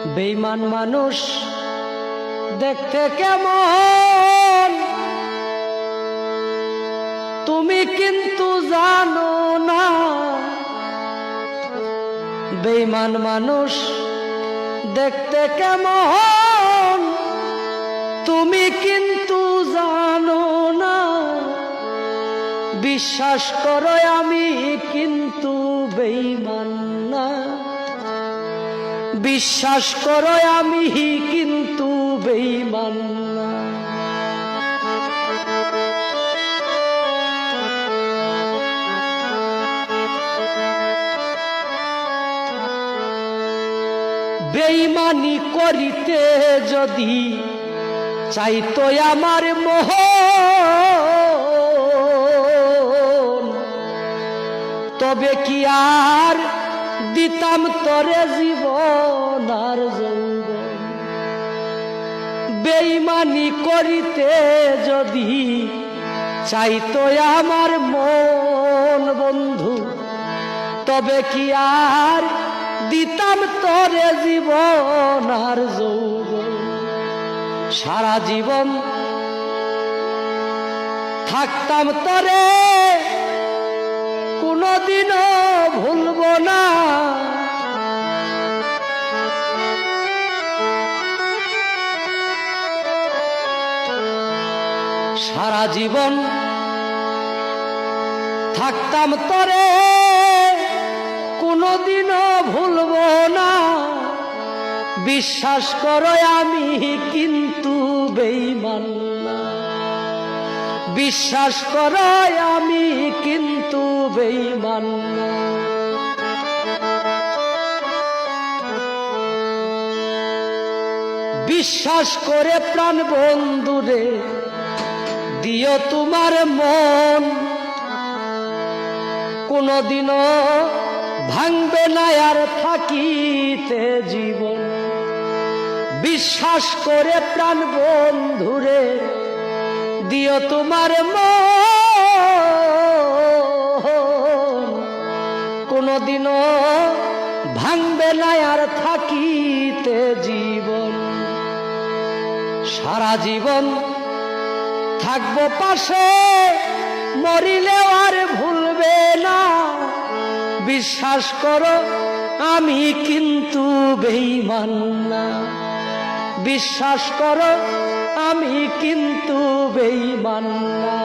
বেঈমান মানুষ দেখতে কেমন তুমি কিন্তু জানো না। বেঈমান মানুষ দেখতে কেমন তুমি কিন্তু জানো না। বিশ্বাস করো আমি কিন্তু বেঈমান না। বিশ্বাস করো আমি কিন্তু বেঈমান না। বেঈমানি করিতে যদি চাইতো আমার মোহন, তবে কি আর দিতাম তরে জীবন আর যৌবন। বেঈমানি করিতে যদি চাইতো আমার মন বন্ধু, তবে কি আর দিতাম তরে জীবন আর যৌবন। সারা জীবন থাকতাম তরে কোনদিনও ভুলব না। সারা জীবন থাকতাম তরে কোনদিনও ভুলব না। বিশ্বাস করো আমি কিন্তু বেঈমান না। বিশ্বাস করো আমি কিন্তু বেঈমান না। বিশ্বাস করে প্রাণ বন্ধুরে দিও তোমার মন, কোনদিনও ভাঙবে না আর থাকিতে জীবন। বিশ্বাস করে প্রাণ বন্ধুরে দিও তোমার মন, কোনদিনও ভাঙবে না আর থাকিতে জীবন। সারা জীবন থাকবো পাশে, মরিলেও আর ভুলবে না। বিশ্বাস করো আমি কিন্তু বেঈমান না। বিশ্বাস করো আমি কিন্তু বেঈমান না।